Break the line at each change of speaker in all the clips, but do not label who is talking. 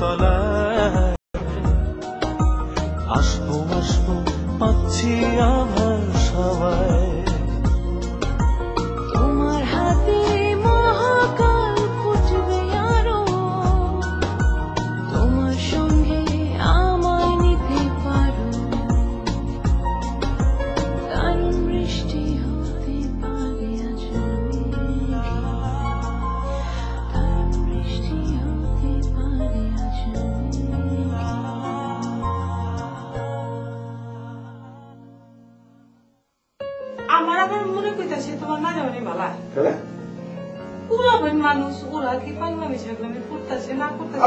তলায় আসবো আসবো পাচ্ছি আমার সবাই
তোমার হাতে মহাকাল ফুটবে আরো তোমার সঙ্গে আমায় নিতে পারো দারুণ বৃষ্টি হতে পারে আজ দারুণ বৃষ্টি হতে পারে আজ
আমার আবার মনে কইতাছে তোমার না জানি বালা পুরাবেন মানুষ ওরা কি পাগলামি ঝাগলামি করতেছে না করতেছে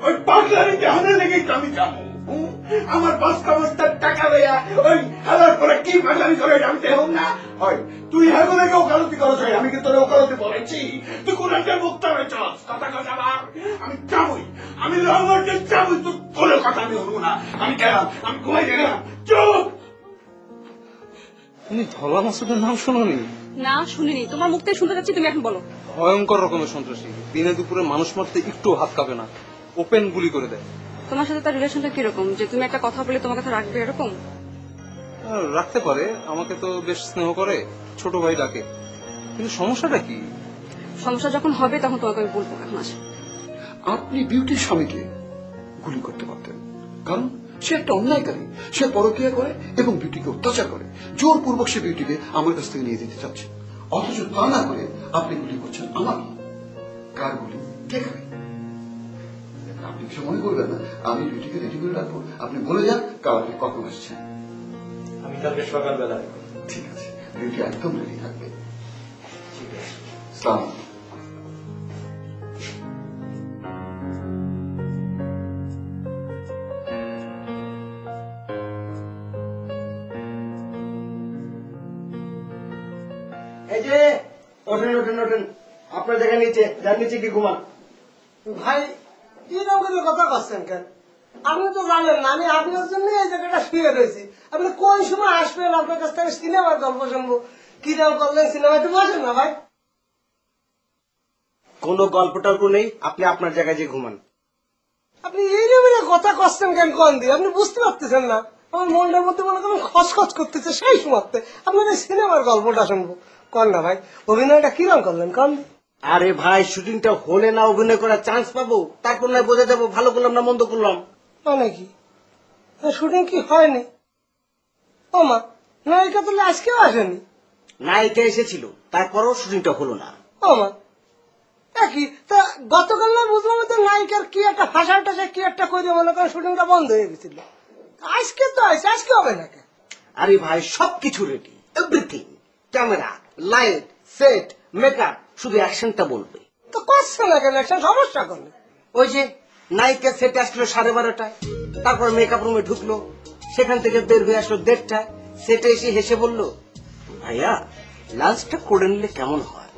ওই পাগলামি কেমন লেগে আমি যাবো আমার বস্তা বস্তার টাকা দেয়া ওই হাজার করে কি পাগলামি করে জানতে হোক না হয় তুই হেগুলোকে ওকালতি করছ আমি কি তোর ওকালতি বলেছি তুই কোন একটা মুক্ত হয়েছস কথা কথা আমি যাবই আমি রহমতের যাবই তুই কোনো কথা আমি হবো না আমি গেলাম আমি ঘুমাই গেলাম চুপ
তুমি ধলা মাসুদের নাম শোনোনি?
না শুনিনি, তোমার মুখ থেকে শুনতে যাচ্ছি, তুমি এখন বলো।
ভয়ঙ্কর রকমের সন্ত্রাসী, দিনে দুপুরে মানুষ মারতে একটু হাত কাঁপে না, ওপেন গুলি করে দেয়।
তোমার সাথে তার রিলেশনটা কিরকম, যে তুমি একটা কথা বলে তোমার কথা রাখবে এরকম?
রাখতে পারে, আমাকে তো বেশ স্নেহ করে, ছোট ভাই ডাকে। কিন্তু সমস্যাটা কি?
সমস্যা যখন হবে তখন তোমাকে আমি বলবো। এখন আসে
আপনি বিউটির স্বামীকে গুলি করতে পারতেন, কারণ সে একটা অন্যায়কারী, সে পরকীয়া করে এবং বিউটিকে অত্যাচার করে, জোরপূর্বক সে বিউটিকে আমার কাছ থেকে নিয়ে যেতে চাচ্ছে। অথচ তা না করে আপনি গুলি করছেন আমাকে। কার গুলি কে খাবে? আপনি কিছু মনে করবেন না, আমি বিউটিকে রেডি করে রাখবো, আপনি বলে যান কাল আপনি কখন আসছেন।
আমি কালকে সকালবেলা।
ঠিক আছে, বিউটি একদম রেডি থাকবে। ঠিক আছে, সালাম।
এই যে ওঠেন ওঠেন ওঠেন, আপনার জায়গা নিচে, যার নিচে কি ঘুমান।
ভাই এরকম করে কথা করছেন কেন? আপনি তো জানেন না আমি আপনার জন্য এই জায়গাটা শুয়ে রয়েছি। আপনি কোন সময় আসবেন, আপনার কাছ থেকে সিনেমার গল্প শুনবো, কি নাম করলেন সিনেমাতে বসেন না ভাই।
কোন গল্প টল্প নেই, আপনি আপনার জায়গায় যে ঘুমান।
আপনি এইরকম কথা করছেন কেন কোন দিয়ে? আপনি বুঝতে পারতেছেন না আমার মনটার মধ্যে মনে করেন খসখস করতেছে সেই সময়তে আপনার এই সিনেমার গল্পটা শুনবো। কন না ভাই, অভিনয়টা কিরম করলেন কন?
আরে ভাই, শুটিংটা হলে না অভিনয় করার চান্স পাবো, তারপর না বোঝা যাবো ভালো করলাম না মন্দ করলাম।
মানে কি শুটিং কি হয়নি? ও মা, নায়িকা তাহলে আজকেও আসেনি?
নায়িকা এসেছিল, তারপরও শুটিংটা হলো না।
ও মা, একই তা গতকাল না বুঝলাম তো নায়িকার কি একটা ভাষা টাষা কি একটা করে মনে করেন শুটিংটা বন্ধ হয়ে গেছিল। আজকে তো আছে, আজকে হবে না কেন?
আরে ভাই, সবকিছু ready, everything, camera, light, set, makeup, শুধু অ্যাকশনটা বলবে।
তো করছে না কেন? একটা সমস্যা করলে
ওই যে নায়িকা সেটে আসলো 12:30টায়, তারপর মেকআপ রুমে ঢুকলো, সেখান থেকে বের হয়ে আসলো 1:30টায়, সেটে এসে হেসে বলল, ভাইয়া লাঞ্চটা করে নিলে কেমন হয়?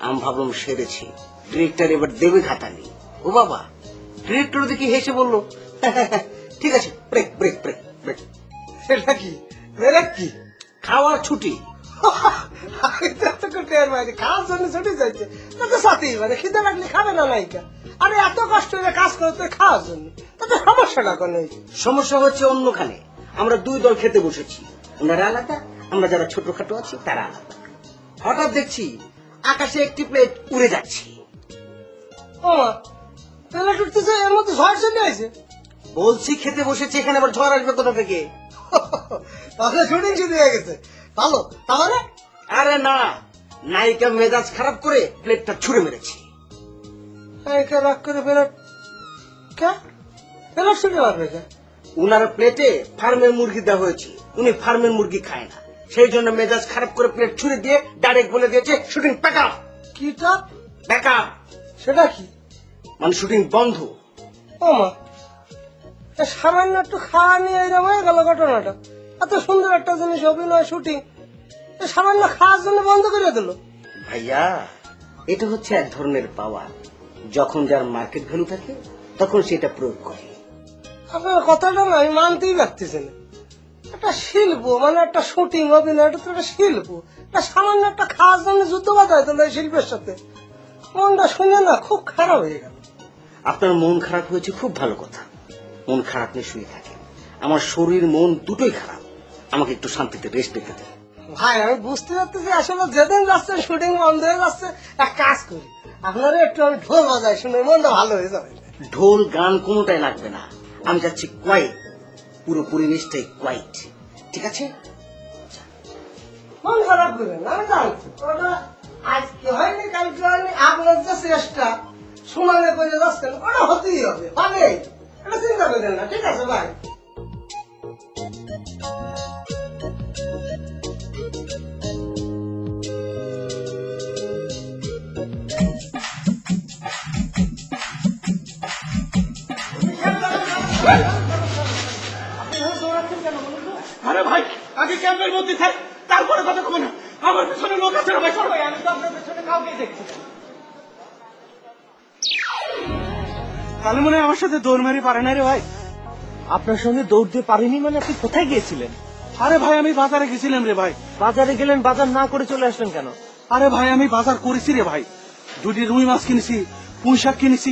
আমি ভাবলাম সেরেছি, ডিরেক্টর এবার দেবে ঘাটালি। ও বাবা, ডিরেক্টর দেখি হেসে বললো, ঠিক আছে, ব্রেক ব্রেক ব্রেক ব্রেক।
সেটা কি ব্রেক? কি
খাওয়ার ছুটি?
খাওয়ার জন্য ছুটি যাইছে, তাতে সাথে মানে খিদে লাগলে খাবে না নায়িকা। আরে এত কষ্ট করে কাজ করে তো খাওয়ার জন্য, তাতে সমস্যাটা কোনো?
সমস্যা হচ্ছে অন্যখানে, আমরা দুই দল খেতে বসেছি, ওনারা আলাদা, আমরা যারা ছোটখাটো আছি তারা আলাদা। হঠাৎ দেখছি আকাশে একটি প্লেট উড়ে যাচ্ছে।
ও মা, প্লেট উঠতেছে, এর মধ্যে ঝড় চলে আসে?
বলছি খেতে বসেছি, এখানে আবার ঝড় আসবে কোথা থেকে?
তাহলে শুটিং শুরু হয়ে গেছে, ভালো। তাহলে
আরে না, নায়িকা মেজাজ খারাপ করে প্লেটটা ছুঁড়ে মেরেছে।
নায়িকা রাগ করে ফেরত ফেরত ছুটে পারবে?
উনার প্লেটে ফার্মের মুরগি দেওয়া হয়েছে, উনি ফার্মের মুরগি খায় না, সেই জন্য মেজাজ খারাপ করে প্লেট ছুঁড়ে দিয়ে ডাইরেক্ট বলে দিয়েছে শুটিং প্যাকআপ।
কিটা
প্যাকআপ?
সেটা কি
মানে শুটিং বন্ধ।
ও মা, সামান্য একটু খাওয়া নিয়ে এরকম হয়ে গেল ঘটনাটা। এত সুন্দর একটা জিনিস অভিনয় শুটিং, সামান্য খাওয়ার জন্য বন্ধ করে দিল।
ভাইয়া, এটা হচ্ছে এক ধরনের পাওয়ার, যখন যার মার্কেট ভ্যালু থাকে তখন সেটা প্রয়োগ করে।
আপনার কথাটা না আমি মানতেই পারতেছি না। একটা শিল্প, মানে একটা শুটিং অভিনয়, এটা তো একটা শিল্প। এটা সামান্য একটা খাওয়ার জন্য যুদ্ধ বাধা হতো এই শিল্পের সাথে। মনটা শুনে না খুব খারাপ হয়ে গেল।
আপনার মন খারাপ হয়েছে খুব ভালো কথা। মন খারাপ নিয়ে শুয়ে থাকেন, আমার শরীর মন দুটোই খারাপ, আমাকে একটু শান্তিতে রেস্ট পেতে দেন।
ভাই আমি বুঝতে পারতেছি আসলে যেদিন যাচ্ছে শুটিং বন্ধ হয়ে যাচ্ছে, এক কাজ করি আপনারা একটু আমি ঢোল বাজাই, শুনে মনটা ভালো হয়ে যাবে।
ঢোল গান কোনোটাই লাগবে না, আমি যাচ্ছি কোয়াইট, পুরো পরিবেশটাই কোয়াইট, ঠিক আছে?
মন খারাপ করবেন না, আমি জানি ওটা আজকে হয়নি কালকে হয়নি, আপনার যে চেষ্টা সমানে করে যাচ্ছেন ওটা হতেই হবে, মানে এটা চিন্তা করেন না, ঠিক আছে ভাই?
আরে ভাই আগে ক্যাম্পের মধ্যে থাক, তারপরে কথা কব না। আমার পেছনে লোক আছে ভাই, সবাই আমি তো আপনার পেছনে কাউকে দেখছি। তাহলে মনে হয় আমার সাথে দৌড় মারি পারে না রে ভাই।
আপনার সঙ্গে দৌড় দিয়ে পারিনি মানে আপনি কোথায় গিয়েছিলেন?
আরে ভাই আমি বাজারে গেছিলাম রে ভাই।
বাজারে গেলেন, বাজার না করে চলে আসলেন কেন?
আরে ভাই আমি বাজার করেছি রে ভাই, 2টি রুই মাছ কিনেছি, পুঁই শাক কিনেছি,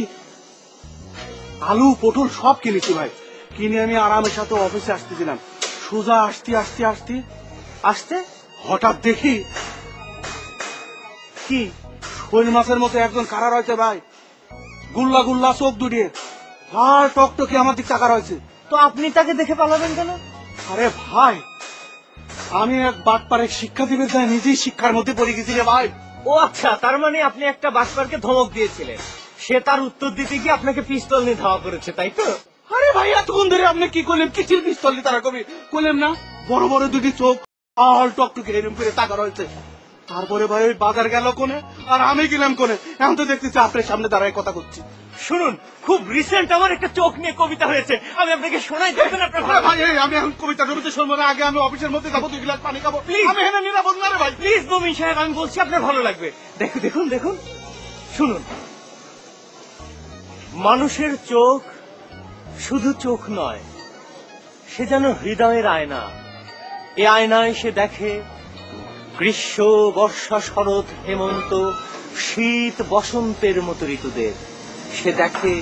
আলু পটল সব কিনেছি ভাই। কিনে আমি আরামের সাথে অফিসে আসতেছিলাম, সোজা আসতে হঠাৎ দেখি
কি?
শোল মাছের মতো একজন কারা রয়েছে ভাই, গুল্লা গুল্লা চোখ দুটিয়ে, লাল টকটকে আমার দিক টাকা রয়েছে।
তো আপনি তাকে দেখে পালাবেন কেন?
আরে ভাই আমি এক বাটপারে শিক্ষা দিবে যায় নিজেই শিক্ষার মধ্যে পড়ে গেছি রে ভাই।
ও আচ্ছা, তার মানে আপনি একটা বাটপারকে ধমক দিয়েছিলেন, সে তার উত্তর দিতে গিয়ে আপনাকে পিস্তল নিয়ে ধাওয়া করেছে, তাই তো?
আরে ভাই এতক্ষণ ধরে আপনি কি করলেন, কিসের পিস্তল তারা কবি করলেন না, বড় বড় 2টি চোখ লাল টকটকে এরকম করে টাকা রয়েছে। তারপরে ভাই ওই বাজার গেল কোনে আর আমি গেলাম কোনে, এখন তো দেখতেছি আপনার সামনে দাঁড়ায় কথা করছি।
শুনুন, খুব রিসেন্ট আমার একটা চোখ নিয়ে কবিতা হয়েছে, আমি আপনাকে শোনাই, দেখবেন আপনার ভালো।
ভাই এই আমি এখন কবিতা টবিতা শুনবো না, আগে আমি অফিসের মধ্যে যাবো, 2 গ্লাস পানি খাবো, আমি এখানে নিরাপদ না রে ভাই।
প্লিজ মমিন সাহেব, আমি বলছি আপনার ভালো লাগবে। দেখুন দেখুন, শুনুন, মানুষের চোখ শুধু চোখ নয়, সে যেন হৃদয়ের আয়না। এ আয়নায় সে দেখে গ্রীষ্ম, বর্ষা, শরৎ, হেমন্ত, শীত, বসন্তের মতো ঋতুদের। সে দেখে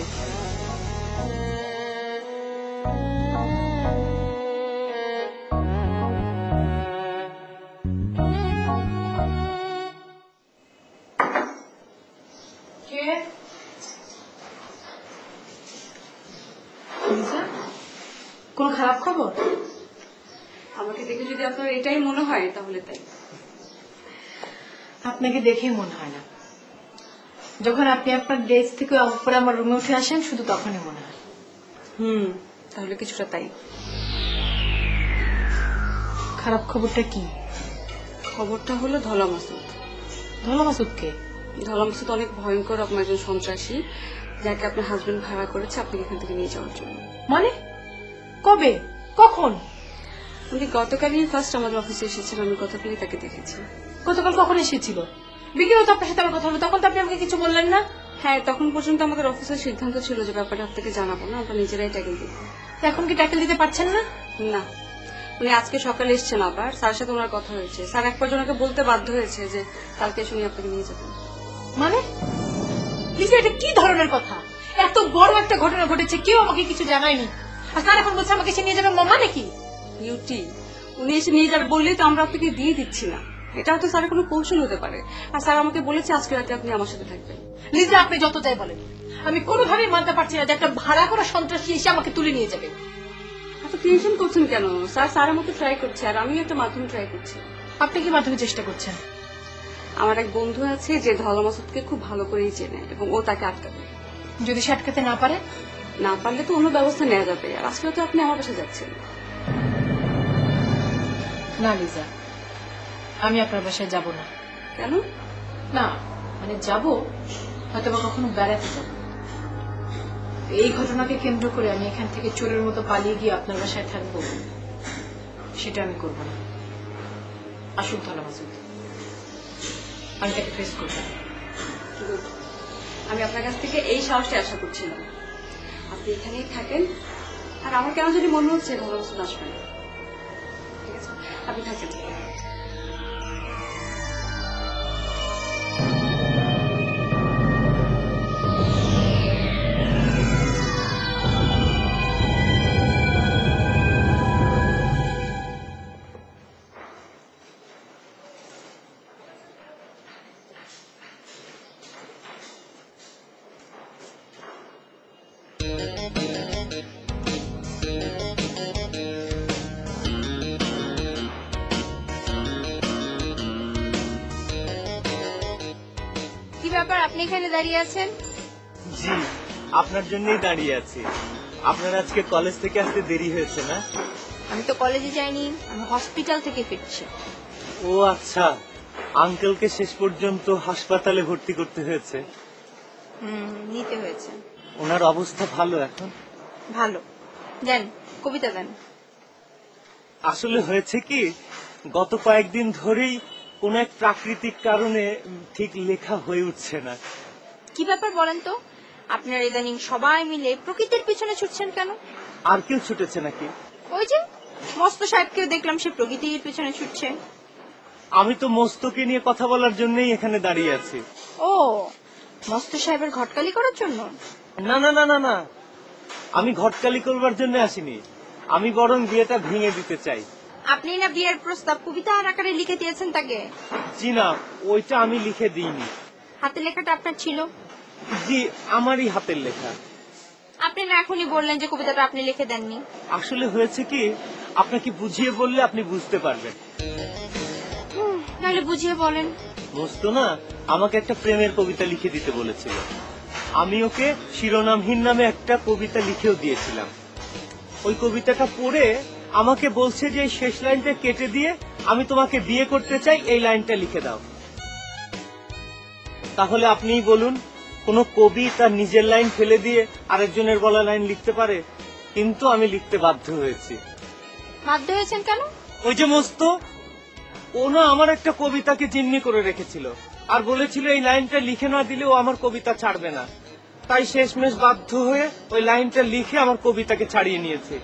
কোন খারাপ খবর?
আমাকে দেখে যদি আপনার এটাই মনে হয় তাহলে তাই।
আপনাকে দেখেই মনে হয় না, যখন আপনি আপনার ডেস্ক থেকে উপরে আমার রুমে উঠে আসেন শুধু তখনই মনে হয়।
তাহলে কিছুটা তাই।
খারাপ খবরটা কি?
খবরটা হলো ধলা মাসুদ।
ধলা মাসুদকে?
ধলা মাসুদ অনেক ভয়ঙ্কর রকম একজন সন্ত্রাসী, যাকে আপনার হাজবেন্ড ভাড়া করেছে আপনাকে এখান থেকে নিয়ে যাওয়ার জন্য।
মানে কবে, কখন?
উনি গতকালই ফার্স্ট আমাদের অফিসে এসেছেন, আমি গতকালই তাকে দেখেছি।
গতকাল কখন এসেছিল? বিকেলে তো আপনার সাথে আমার কথা হলো, তখন তো আপনি আমাকে কিছু বললেন না।
হ্যাঁ, তখন পর্যন্ত আমাদের অফিসের সিদ্ধান্ত ছিল যে ব্যাপারটা আপনাকে জানাবো না, আমরা নিজেরাই ট্যাকেল দিব।
এখন কি ট্যাকেল দিতে পারছেন না?
না, উনি আজকে সকালে এসছেন, আবার স্যারের সাথে ওনার কথা হয়েছে। স্যার এক পর্যন্ত ওনাকে বলতে বাধ্য হয়েছে যে কালকে এসে উনি আপনাকে নিয়ে যাবেন।
মানে লিজা, এটা কি ধরনের কথা? এত বড় একটা ঘটনা ঘটেছে, কেউ আমাকে কিছু জানায়নি, আর স্যার এখন বলছে আমাকে এসে নিয়ে যাবে। মানে কি
বিউটি, উনি এসে নিয়ে যাবে বললেই তো আমরা আপনাকে দিয়ে দিচ্ছি না, এটা হয়তো স্যারের কোনো কৌশল হতে পারে। আর স্যার আমাকে বলেছে আজকে রাতে আপনি আমার সাথে থাকবেন।
লিজা, আপনি যত চাই বলেন, আমি কোনোভাবেই মানতে পারছি না যে একটা ভাড়া করা সন্ত্রাসী এসে আমাকে তুলে নিয়ে যাবে।
এত টেনশন করছেন কেন? স্যার স্যারের মতো ট্রাই করছে, আর আমি একটা মাধ্যম ট্রাই করছি।
আপনি কি মাধ্যমে চেষ্টা করছেন?
আমার এক বন্ধু আছে যে ধলা মাসুদকে খুব ভালো করেই চেনে, এবং ও তাকে আটকাবে।
যদি সে আটকাতে না পারে?
না পারলে তো অন্য ব্যবস্থা নেওয়া যাবে। আর আজকে তো আপনি আমার কাছে যাচ্ছেন।
না লিজা, আমি আপনার বাসায় যাব না।
কেন?
না মানে যাব, হয়তো বা কখনো বেড়াতে যাব। এই ঘটনাকে কেন্দ্র করে আমি এখান থেকে চোরের মতো পালিয়ে গিয়ে আপনার বাসায় থাকবো, সেটা আমি করব না। আসুন ধলা মাসুদ, আমি তাকে ফেস করব।
আমি আপনার কাছ থেকে এই সাহসটা আশা করছিলাম। আপনি এখানেই থাকেন, আর আমার কেন যদি মনে হচ্ছে ধলা মাসুদ আসবে না। ঠিক আছে, আপনি থাকেন।
এখানে দাঁড়িয়ে আছেন?
জি, আপনার জন্যই দাঁড়িয়ে আছি। আপনার আজকে কলেজ থেকে আসতে দেরি হয়েছে না?
আমি তো কলেজে যাইনি, আমি হসপিটাল থেকে ফিরছি।
ও আচ্ছা, আঙ্কেলকে শেষ পর্যন্ত হাসপাতালে ভর্তি করতে হয়েছে।
নিতে হয়েছে।
ওনার অবস্থা ভালো এখন?
ভালো। দেন কবিতা দেন।
আসলে হয়েছে কি, গত কয়েকদিন ধরেই কোন এক প্রাকৃতিক কারণে ঠিক লেখা হয়ে উঠছে না।
কি ব্যাপার বলেন তো? আপনার ইদানিং সবাই মিলে প্রকৃতির পিছনে ছুটছেন কেন?
আর কেউ ছুটেছে নাকি?
ওই যে মস্ত সাহেবকেও দেখলাম সে প্রকৃতির পিছনে ছুটছে।
আমি তো মস্তকে নিয়ে কথা বলার জন্যই এখানে দাঁড়িয়ে আছি।
ও, মস্ত সাহেবের ঘটকালি করার জন্য?
না না না না না, আমি ঘটকালি করবার জন্য আসিনি। আমি বরং বিয়েটা ভেঙে দিতে চাই।
আপনি না বিয়ের প্রস্তাব কবিতার আকারে লিখে দিয়েছেন তাকে?
জি না, ওইটা আমি লিখে দিইনি।
হাতে লেখাটা আপনার ছিল?
জি, আমারই হাতের লেখা।
আপনি না এখনই বললেন যে কবিতাটা আপনি লিখে দেননি।
আসলে হয়েছে কি, আপনাকে বুঝিয়ে বললে আপনি বুঝতে পারবেন।
নাহলে বুঝিয়ে বলেন।
মস্ত না আমাকে একটা প্রেমের কবিতা লিখে দিতে বলেছিল। আমি ওকে শিরোনামহীন নামে একটা কবিতা লিখেও দিয়েছিলাম। ওই কবিতাটা পড়ে আমাকে বলছে যে এই শেষ লাইনটা কেটে দিয়ে আমি তোমাকে বিয়ে করতে চাই, এই লাইনটা লিখে দাও। তাহলে আপনিই বলুন, কোন কবি তার নিজের লাইন ফেলে দিয়ে আরেকজনের বলা লাইন লিখতে পারে? কিন্তু আমি লিখতে বাধ্য হয়েছি।
বাধ্য হয়েছেন কেন?
ওই যে মস্ত, ও না আমার একটা কবিতাকে জিম্মি করে রেখেছিল আর বলেছিল এই লাইনটা লিখে না দিলে ও আমার কবিতা ছাড়বে না। তাই শেষমেশ বাধ্য হয়ে ওই লাইনটা লিখে আমার কবিতাকে ছাড়িয়ে নিয়েছে।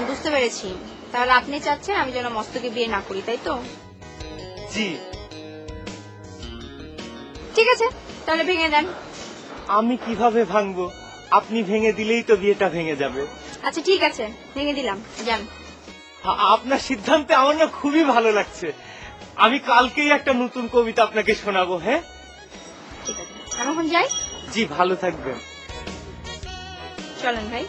বুঝতে পেরেছি। তাহলে আপনি চাচ্ছেন আমি যেন মস্তকে বিয়ে না করি, তাই তো?
জি।
ঠিক আছে, তাহলে ভেঙে দেন।
আমি কিভাবে ভাঙবো? আপনি ভেঙে দিলেই তো বিয়েটা ভেঙে যাবে।
আচ্ছা ঠিক আছে, ভেঙে দিলাম, যান।
আপনার সিদ্ধান্তে আমার না খুবই ভালো লাগছে। আমি কালকেই একটা নতুন কবিতা আপনাকে শোনাবো। হ্যাঁ
ঠিক আছে, আমি এখন যাই।
জি, ভালো থাকবেন।
চলেন ভাই।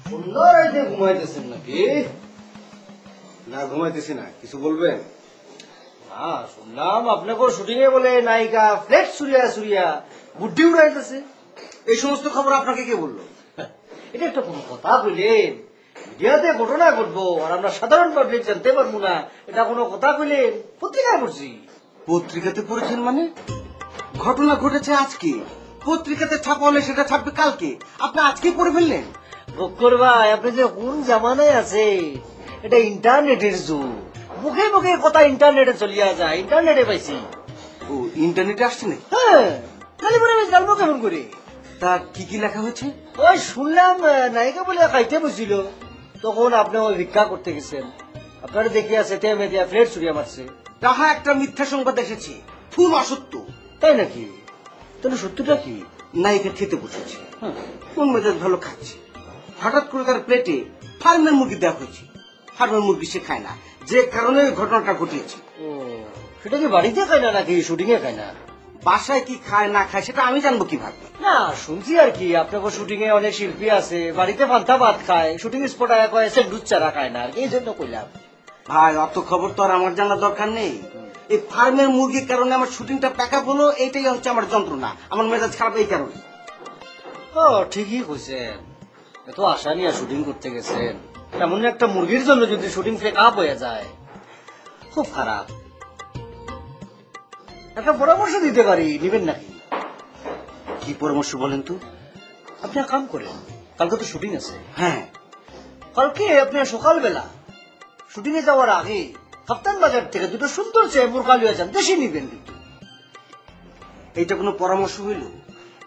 সুন্দর আইতে ঘুমাইতেছেন নাকি?
না, ঘুমাইতেছি না। কিছু বলবেন?
না, শুনলাম আপনাকে শুটিং এ বলে নায়িকা ফ্লেট সুরিয়া সুরিয়া বুদ্ধি উড়াইতেছে। এই সমস্ত খবর আপনাকে কে বললো? এটা একটা কোন কথা কইলেন? মিডিয়াতে ঘটনা ঘটবো আর আমরা সাধারণ পাবলিক জানতে পারবো না, এটা কোনো কথা কইলেন? পত্রিকায় পড়ছি।
পত্রিকাতে পড়েছেন মানে? ঘটনা ঘটেছে আজকে, পত্রিকাতে ছাপা হলে সেটা ছাপবে কালকে। আপনি আজকে পড়ে ফেললেন?
বক্কর ভাই, আপনি যে কোন জামানায় আছে? এটা ইন্টারনেটের যুগ। মুখে মুখে কথা ইন্টারনেটে চলিয়া যায়, ইন্টারনেটে পাইছি।
ও, ইন্টারনেটে আসছে নাকি?
হ্যাঁ, খালি পরে আমি জানবো কেমন করে?
তা কি কি লেখা হয়েছে?
ওই শুনলাম নায়িকা বলে খাইতে বসছিল, তখন আপনি ওই ভিক্ষা করতে গেছেন। আপনারা দেখিয়া সেটে মেদিয়া ফ্লেট চুরিয়া মারছে।
তাহা একটা মিথ্যা সংবাদ এসেছে, ফুল অসত্য।
তাই নাকি? তাহলে সত্যটা কি?
নায়িকা খেতে বসেছে, কোন মেজাজ ভালো খাচ্ছে, হঠাৎ করে তার প্লেটে ফার্মের মুরগি দেওয়া হয়েছে। ফার্মের মুরগি সে খায় না, যে কারণে ওই ঘটনাটা ঘটিয়েছে।
ও, সেটা কি বাড়িতে খায় না নাকি শুটিং এ খায় না?
বাসায় কি খায় না খায় সেটা আমি জানবো কিভাবে?
না, শুনছি আর কি, আপনাকে শুটিং এ অনেক শিল্পী আছে, বাড়িতে পান্তা ভাত খায়, শুটিং স্পট আয়া কয় সে দুধ চারা খায় না, এই জন্য কইলাম।
ভাই, অত খবর তো আর আমার জানার দরকার নেই। এই ফার্মের মুরগির কারণে আমার শুটিংটা প্যাকআপ হলো, এইটাই হচ্ছে আমার যন্ত্রণা, আমার মেজাজ খারাপ এই কারণে।
ও, ঠিকই কইছেন। এত আশা নিয়ে শুটিং করতে গেছেন, এমন একটা মুরগির জন্য যদি শুটিং প্যাক আপ হয়ে যায়, খুব খারাপ। একটা পরামর্শ দিতে পারি, নিবেন নাকি?
কি পরামর্শ বলেন তো?
আপনি এক কাম করেন, কালকে তো শুটিং আছে।
হ্যাঁ,
কালকে আপনি সকালবেলা শুটিং এ যাওয়ার আগে কাপ্তান বাজার থেকে দুটো সুন্দর চেয়ে মুরগা লিয়ে যান, দেশি নিবেন কিন্তু।
এইটা কোনো পরামর্শ হইল?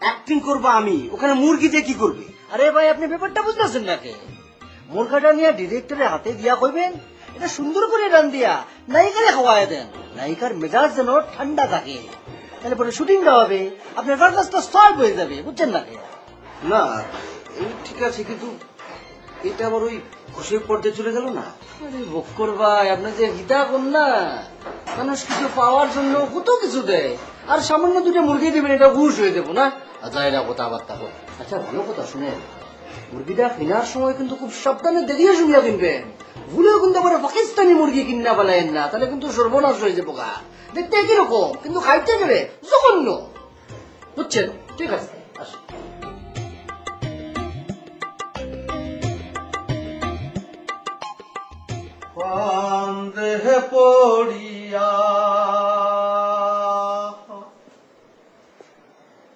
অ্যাক্টিং করবো আমি, ওখানে মুরগি দিয়ে কি করবে?
আরে ভাই, আপনি ব্যাপারটা বুঝতেছেন নাকি? মুরগাটা নিয়ে ডিরেক্টরের হাতে দিয়া কইবেন, এটা সুন্দর করে রান দিয়া নায়িকারে খাওয়ায় দেন, নায়িকার মেজাজ যেন ঠান্ডা থাকে।
তাহলে পরে শুটিংটা হবে, আপনার কাজটা সলভ হয়ে যাবে, বুঝছেন না?
না এই ঠিক আছে, কিন্তু এটা আবার ওই ঘুষের পর্যায়ে চলে গেল না।
আরে বক্কর ভাই, আপনি যে গীতা কোন না, মানুষ কিছু পাওয়ার জন্য কত কিছু দেয়, আর সামান্য দুটো মুরগি দেবেন এটা ঘুষ হয়ে যাবো না? আচ্ছা এটা কথাবার্তা হোক। আচ্ছা ভালো কথা শুনেন, মুরগিটা কেনার সময় কিন্তু খুব সাবধানে দেখিয়ে শুনিয়া কিনবেন। ভুলেও কিন্তু আবার পাকিস্তানি মুরগি কিনা পালায়েন না, তাহলে কিন্তু সর্বনাশ হয়ে যাবো গা। দেখতে একই রকম কিন্তু খাইতে গেলে জঘন্য, বুঝছেন? ঠিক আছে, আসুন।
কান্দে পড়িয়া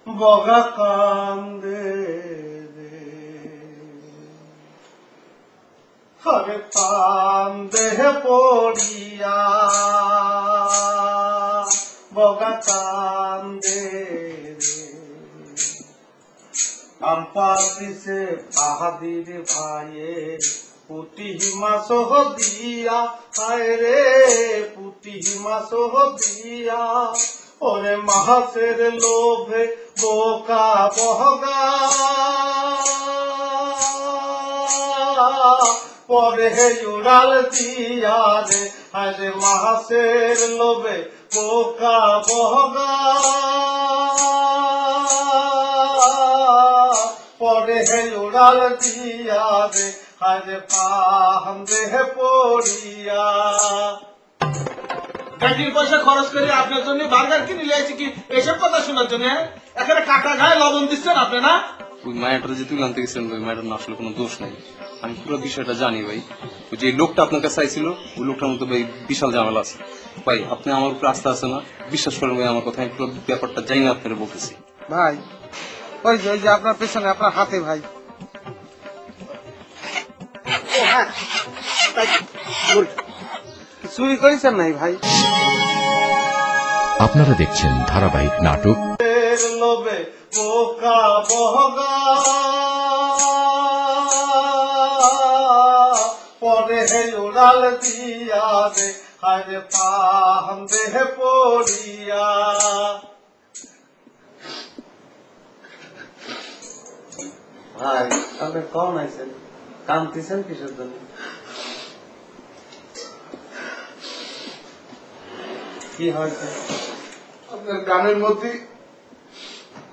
বগা কান্দে রে, আরে কান্দে পড়িয়া বগা কান্দে রে, আমপাতিছে আহাদির ভাইয়ে পুটি মাস দিয়া, হায় রে পুটি মাস দিয়া, ওরে মাসের লোভে বোকা বহগা, পরে উড়াল দিয়া রে, হায় রে মাসের লোভে বোকা বহগা, পরে উড়াল দিয়া রে, আরে কান্দে পড়িয়া। গাড়ির পয়সা খরচ করে আপনার জন্য বার্গার কিনে নিয়ে আসছি কি এসব কথা শোনার জন্য? এখানে কাকা গায়ে লবণ দিচ্ছেন আপনি না?
ওই মায়াটা যে তুলে আনতে গেছিলেন ওই মায়াটার না আসলে কোনো দোষ নাই, আমি পুরো বিষয়টা জানি ভাই। ওই যে লোকটা আপনার কাছে চাইছিল ওই লোকটার মধ্যে ভাই বিশাল ঝামেলা আছে ভাই। আপনি আমার উপরে আস্থা আছে না? বিশ্বাস করেন ভাই আমার কথা, আমি পুরো ব্যাপারটা জানি না আপনারা বলতেছি
ভাই। ওই যে আপনার পেছনে আপনার হাতে ভাই চুরি করেছেন নাই ভাই?
আপনারা দেখছেন ধারাবাহিক নাটক
লোভে বোকা বহগা, পরে উড়াল দিয়া রে, আরে কান্দে পড়িয়া। ভাই আপনি কখন আইছেন? কাঁদতেছেন কিসের জন্য? কি হয়েছে?
আপনার গানের মধ্যে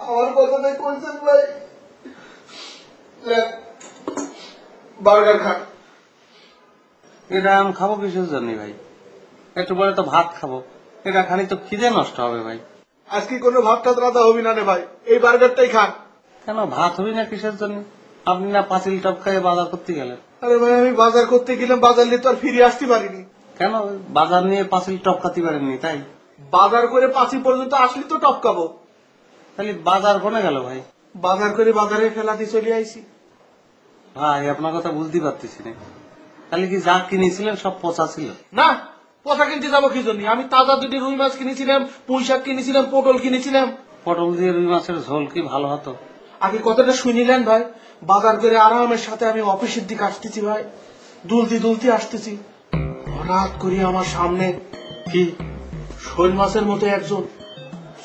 আমার কথাটাই কইছেন ভাই, বার্গার খান।
এটা আমি খাবো কিসের জন্য ভাই? একটু পরে তো ভাত খাবো, এটা খালি তো খিদে নষ্ট হবে ভাই।
আজকে কোনো ভাত টাত রাধা হবি না রে ভাই, এই বার্গারটাই খান।
কেন ভাত হবি না কিসের জন্য? আপনি না পাঁচিল টপ খাইয়ে বাজার করতে গেলেন।
আরে ভাই আমি বাজার করতে গেলাম, বাজার নিয়ে তো আর ফিরে আসতে পারিনি।
কেন বাজার নিয়ে পাঁচিল টপকাতে পারেননি? তাই
বাজার করে পাঁচি পর্যন্ত আসলে তো টপকাবো।
তাহলে বাজার কোনে গেল ভাই?
বাজার করে বাজারে ফেলাতে চলে আইছি।
ভাই আপনার কথা বুঝতে পারতেছি না, তাহলে কি যা কিনেছিলেন সব পচা ছিল?
না, পচা কিনতে যাবো কি জন্য? আমি তাজা দুটি রুই মাছ কিনেছিলাম, পুঁই শাক কিনেছিলাম, পটল কিনেছিলাম।
পটল দিয়ে রুই মাছের ঝোল কি ভালো হতো?
আগে কথাটা শুনিলেন ভাই? বাজার করে আরামের সাথে আমি অফিসের দিকে আসতেছি ভাই, দুলতে দুলতে আসতেছি, হঠাৎ করে আমার সামনে কি শোল মাছের মতো একজন,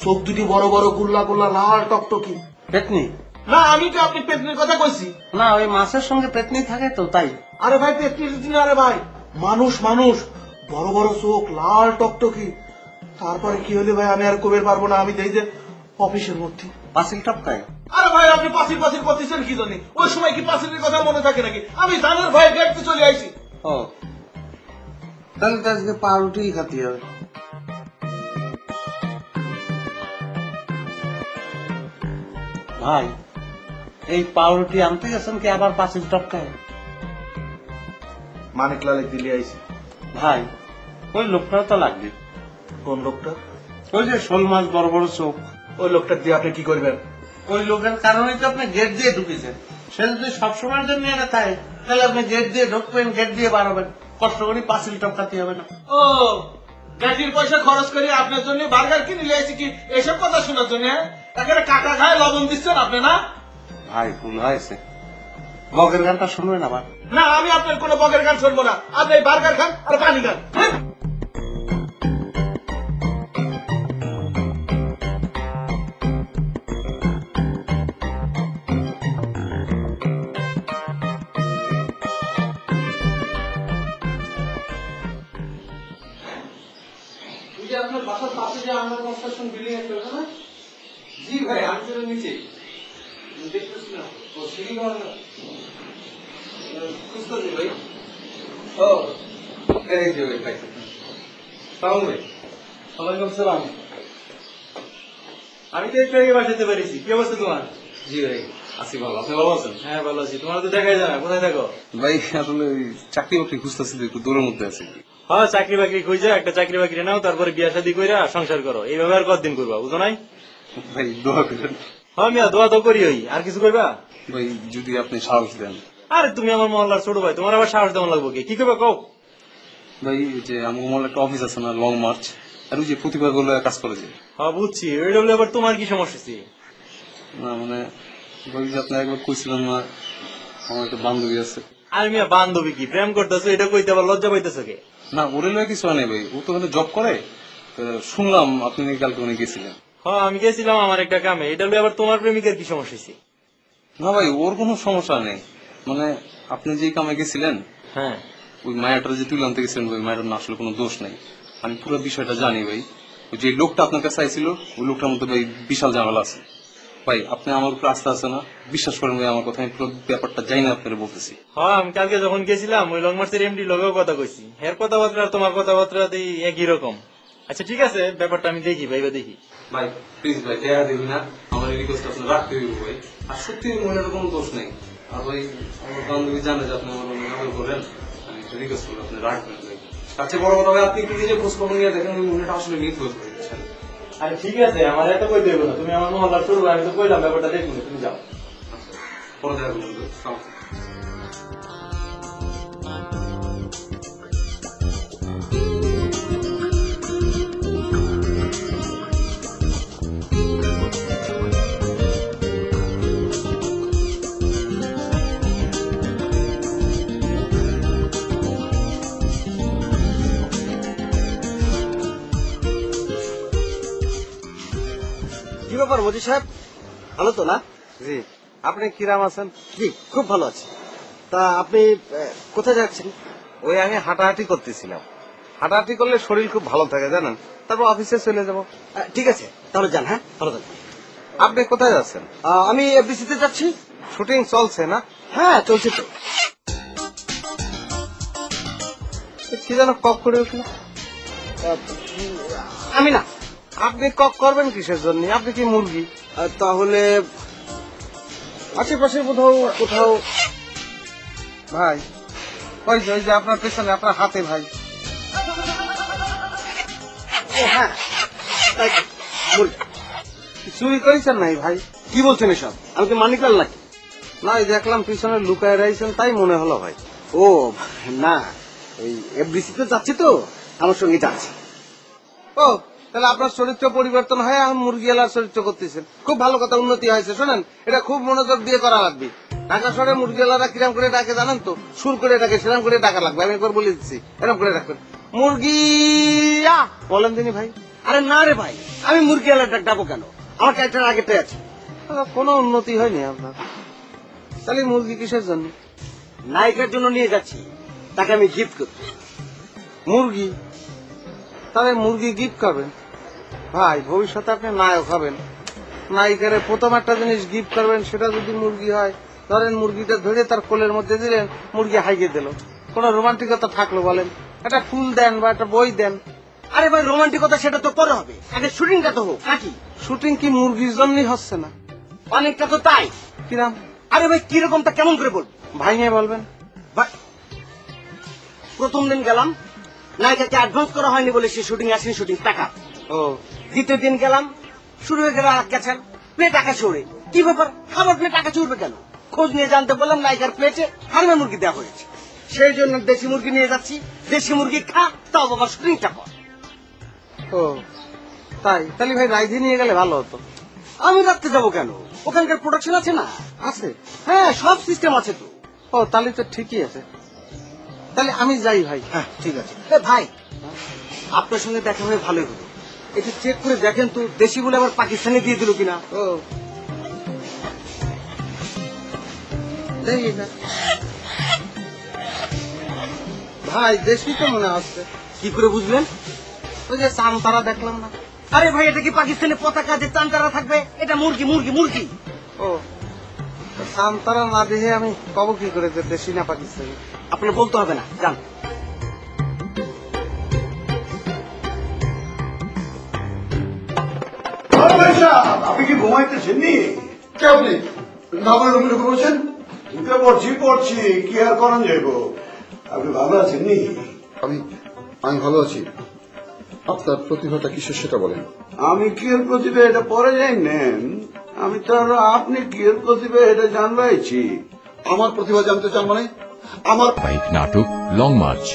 চোখ দুটি বড় বড়, গুল্লা গুল্লা, লাল টকটকি।
পেতনি?
না, আমি তো আপনি পেতনির কথা কইছি
না, ওই মাছের সঙ্গে পেতনি থাকে তো তাই।
আরে ভাই পেতনি, আরে ভাই মানুষ মানুষ, বড় বড় চোখ, লাল টকটকি। তারপরে কি হলে ভাই আমি আর কবের পারবো না, আমি দেই যে অফিসের মধ্যে
পাঁচিল টপকায়।
আরে ভাই আপনি পাঁচিল পাঁচিল করতেছেন কি জানি? ওই সময় কি পাঁচিলের কথা মনে থাকে নাকি? আমি জানার ভয়ে দেখতে চলে আইছি।
ও তাহলে তো আজকে পাউরুটি খাতে হবে। ভাই এই পাউরুটি আনতে গেছেন কি আবার পাঁচিল টপকায়?
মানিক লালে দিলে আইছি।
ভাই ওই লোকটাও তো লাগবে।
কোন লোকটা?
ওই যে শোল মাছ বড় বড় চোখ।
ওই লোকটা দিয়ে আপনি কি করবেন?
ওই লোকের কারণেই তো আপনি গেট দিয়ে ঢুকেছেন। সে যদি সবসময়ের জন্য এনে থাকে তাহলে আপনি গেট দিয়ে ঢুকবেন, গেট দিয়ে বাড়াবেন, কষ্ট করে পাঁচিল টপকাতে হবে না। ও গাড়ির পয়সা খরচ করে আপনার জন্য বার্গার কিনে নিয়ে আসছি কি এসব কথা শোনার জন্য? এখানে কাকা গায়ে লবণ দিচ্ছেন আপনি না? ভাই ভুল হয়েছে, বগের গানটা শুনবেন আবার? না, আমি আপনার কোনো বগের গান শুনবো না। আপনি বার্গার খান আর পানি খান। আমরা কনস্ট্রাকশন বিল্ডিং এর পেছনে না? জি ভাই, আমি তো নিচে দেখতেছি না। ও সিঁড়ি ঘর না? খুঁজতেছি ভাই। ও এই যে ভাই পাইছি। সালাম ভাই। ওয়ালাইকুম সালাম।
আমি তো একটু আগে বাসাতে পেরেছি। কি অবস্থা তোমার?
জি ভাই, আছি ভালো। আপনি ভালো আছেন?
হ্যাঁ ভালো আছি। তোমার তো দেখাই যায় না, কোথায় থাকো?
ভাই আসলে ওই চাকরি বাকরি খুঁজতেছি তো, একটু দূরের মধ্যে আছি।
হ্যাঁ, চাকরি বাকরি খুঁজে একটা চাকরি বাকরি নাও, তারপরে বিয়া শাদী কইরা সংসার করো। এইভাবে আর কতদিন করবা, বুঝো নাই?
ভাই দোয়া করেন।
হ্যাঁ মিয়া, দোয়া তো করি। ওই আর কিছু কইবা?
ভাই যদি আপনি সাহস দেন।
আরে তুমি আমার মহল্লার ছোট ভাই, তোমার আবার সাহস দেওয়া লাগবো কি কইবা কও?
ভাই ওই যে আমার মহল্লায় একটা অফিস আছে না, লং মার্চ, আর ওই যে প্রতিভা গুলো কাজ করে যে।
হ্যাঁ বুঝছি। ওইটা বলে আবার তোমার কি সমস্যা ছিল?
না মানে ভাই যে আপনি একবার কইছিলেন না আমার একটা বান্ধবী আছে।
আর মিয়া বান্ধবী কি প্রেম করতেছো, এটা কইতে আবার লজ্জা পাইতেছো কে?
না ওরে লয় কিছু নেই ভাই, ও তো ওখানে জব করে। তো শুনলাম আপনি নাকি কালকে ওখানে গেছিলেন।
হ্যাঁ আমি গেছিলাম আমার একটা কামে। এটা বলে আবার তোমার প্রেমিকার কি সমস্যা ছিল?
না ভাই ওর কোনো সমস্যা নেই, মানে আপনি যে কামে গেছিলেন
হ্যাঁ
ওই মায়াটা যে তুলে আনতে গেছিলেন, ওই মায়াটার না আসলে কোনো দোষ নেই। আমি পুরো বিষয়টা জানি ভাই। ওই যে লোকটা আপনার কাছে চাইছিল ওই লোকটার মধ্যে ভাই বিশাল ঝামেলা আছে। ভাই আপনি আমার উপর আস্থা আছে না? বিশ্বাস করেন ভাই আমার কথা, আমি পুরো ব্যাপারটা জানি না আপনারা বলতেছি।
হ্যাঁ আমি কালকে যখন গেছিলাম ওই লং মার্চের এমডি লগেও কথা কইছি। এর কথাবার্তা আর তোমার কথাবার্তা একই রকম। আচ্ছা ঠিক আছে, ব্যাপারটা আমি দেখি ভাইবা দেখি।
ভাই প্লিজ ভাই দেয়া দিবি না, আমার রিকোয়েস্ট আপনি রাখতে হইব ভাই। আর সত্যি মহিলার কোনো দোষ নেই। আর ভাই আমার বান্ধবী জানে যে আপনি আমার মনে করেন, আমি একটা রিকোয়েস্ট করবো আপনি রাখবেন ভাই। তার চেয়ে বড় কথা ভাই আপনি একটু নিজে খোঁজ খবর নিয়ে দেখেন ওই মহিলাটা আসলে নির্দোষ ভাই।
আরে ঠিক আছে, আমার এত কই দেবো না। তুমি আমার মহল্লার ছোট ভাই, আমি তো কইলাম ব্যাপারটা দেখবো, তুমি যাও।
পরে দেখা করবেন।
কি ব্যাপার মজি সাহেব, ভালো তো না?
জি, আপনি কিরাম আছেন?
জি খুব ভালো আছি। তা আপনি কোথায় যাচ্ছেন?
ওই আমি হাঁটাহাঁটি করতেছিলাম। হাঁটাহাঁটি করলে শরীর খুব ভালো থাকে জানেন। তারপর অফিসে চলে যাব।
ঠিক আছে তাহলে যান। হ্যাঁ ভালো থাকবেন।
আপনি কোথায় যাচ্ছেন?
আমি এফডিসিতে যাচ্ছি।
শুটিং চলছে না?
হ্যাঁ চলছে তো।
কি যেন কক করে উঠল?
আমি না।
আপনি কক করবেন কিসের জন্য? আপনি কি মুরগি?
তাহলে
আশেপাশে কোথাও কোথাও ভাই, ওই যে আপনার পেছনে আপনার হাতে ভাই।
হ্যাঁ
চুরি করেছেন নাই ভাই?
কি বলছেন এসব? আমি কি মানিকাল নাকি?
না দেখলাম পিছনে লুকায় রয়েছেন, তাই মনে হলো ভাই।
ও না, ওই এফডিসিতে যাচ্ছি তো, আমার সঙ্গে যাচ্ছি।
ও তাহলে আপনার চরিত্র পরিবর্তন হয়ে আমি মুরগিওয়ালার চরিত্র করতেছেন। খুব ভালো কথা, উন্নতি হয়েছে। শোনেন, এটা খুব মনোযোগ দিয়ে করা লাগবে। ঢাকা শহরে মুরগিওয়ালারা কিরাম করে ডাকে জানেন তো? সুর করে ডাকে, সেরাম করে ডাকা লাগবে। আমি একবার বলে দিচ্ছি, এরকম করে ডাকবেন। মুরগি বলেন দিনি ভাই।
আরে না রে ভাই, আমি মুরগিওয়ালার ডাক ডাকবো কেন? আমার ক্যারেক্টার আগেটাই আছে।
কোনো উন্নতি হয়নি আপনার। তাহলে মুরগি কিসের জন্য?
নায়িকার জন্য নিয়ে যাচ্ছি, তাকে আমি গিফট করবো।
মুরগি? তাহলে মুরগি গিফট করবেন? ভাই ভবিষ্যতে আপনি নায়ক হবেন, নায়িকারে প্রথম একটা জিনিস গিফট করবেন, সেটা যদি মুরগি হয়, ধরেন মুরগিটা ধরে তার কোলের মধ্যে দিলেন, মুরগি হাইকে দিল, কোনো রোমান্টিকতা থাকলো বলেন? একটা ফুল দেন বা একটা বই দেন।
আরে ভাই রোমান্টিকতা সেটা তো পরে হবে, আগে শুটিংটা তো হোক নাকি?
শুটিং কি মুরগির জন্যই হচ্ছে না?
অনেকটা তো তাই।
কিরাম?
আরে ভাই কিরকমটা কেমন করে বলবো?
ভাইঙে বলবেন।
ভাই প্রথম দিন গেলাম, নায়িকাকে অ্যাডভান্স করা হয়নি বলে সে শুটিং আসেনি, শুটিং টাকা।
ও
দ্বিতীয় দিন গেলাম, শুরু হয়ে গেল আর ক্যাচাল, প্লেট আকাশে ওড়ে। কি ব্যাপার, খাবার প্লেট আকাশে উঠবে কেন? খোঁজ নিয়ে জানতে বললাম নায়িকার প্লেটে ফার্মের মুরগি দেওয়া হয়েছে। সেই জন্য দেশি মুরগি নিয়ে যাচ্ছি, দেশি মুরগি খা, তাও বাবা শুটিংটা কর।
ও তাই? তাহলে ভাই রাইধে নিয়ে গেলে ভালো হতো।
আমি রাখতে যাবো কেন? ওখানকার প্রোডাকশন আছে না?
আছে?
হ্যাঁ সব সিস্টেম আছে তো।
ও তাহলে তো ঠিকই আছে, তাহলে আমি যাই ভাই।
হ্যাঁ ঠিক আছে। ভাই আপনার সঙ্গে দেখা হয়ে ভালোই হলো, একটু চেক করে দেখেন তো দেশি বলে আবার পাকিস্তানে দিয়ে দিল কিনা।
ও দেখি না ভাই, দেশি তো মনে হচ্ছে।
কি করে বুঝলেন?
ওই যে চামতারা দেখলাম না।
আরে ভাই এটা কি পাকিস্তানের পতাকা যে চান্তারা থাকবে? এটা মুরগি মুরগি মুরগি।
ও সান্তারা না দেখে আমি কব কি করে যে দেশি না পাকিস্তানি?
আপনার বলতে হবে না, যান।
আপনি কি ঘুমাইতেছেন নি?
কে আপনি? না বলে রুমে ঢুকে পড়েছেন?
ঢুকে পড়ছি কি আর করান যাইব। আপনি ভালো আছেন নি?
আমি আমি ভালো আছি। আপনার প্রতিভাটা কিসের সেটা বলেন।
আমি কি এর প্রতিভা এটা পরে যাই নেন, আমি তো আরো আপনি কি এর প্রতিভা এটা জানবাইছি।
আমার প্রতিভা জানতে চান মানে? আমার
ধারাবাহিক নাটক লং মার্চ।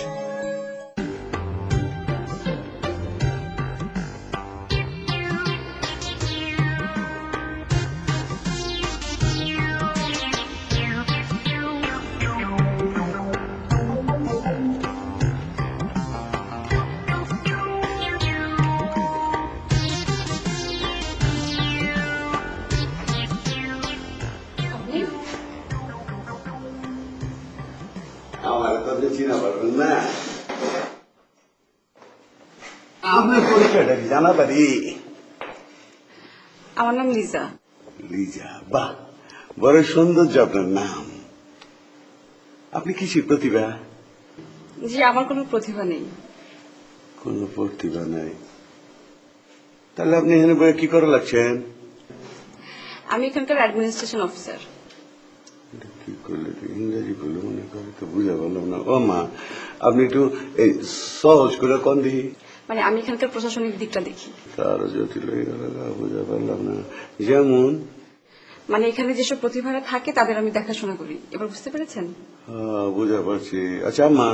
আমার তো আপনি চিনা পারবেন না। আপনার পরিচয়টা কি জানা পারি?
আমার নাম লিজা।
লিজা, বাহ, বড় সৌন্দর্য আপনার নাম। আপনি কিসের প্রতিভা?
জি, আমার কোনো প্রতিভা নেই।
কোনো প্রতিভা নাই? তাহলে আপনি এখানে বয়ে কি করে লাগছেন?
আমি এখানকার অ্যাডমিনিস্ট্রেশন অফিসার।
কি করলে ইংরেজি করলে মনে করে তো বুঝা পারলাম না। ও মা, আপনি একটু এই সহজ করে কন দিই।
মানে আমি এখানকার প্রশাসনিক দিকটা দেখি।
তারও জটিল হয়ে গেল, বুঝা পারলাম না। যেমন
মানে এখানে যেসব প্রতিভারা থাকে তাদের আমি দেখাশোনা করি। এবার বুঝতে পেরেছেন?
বুঝা পারছি। আচ্ছা আম্মা,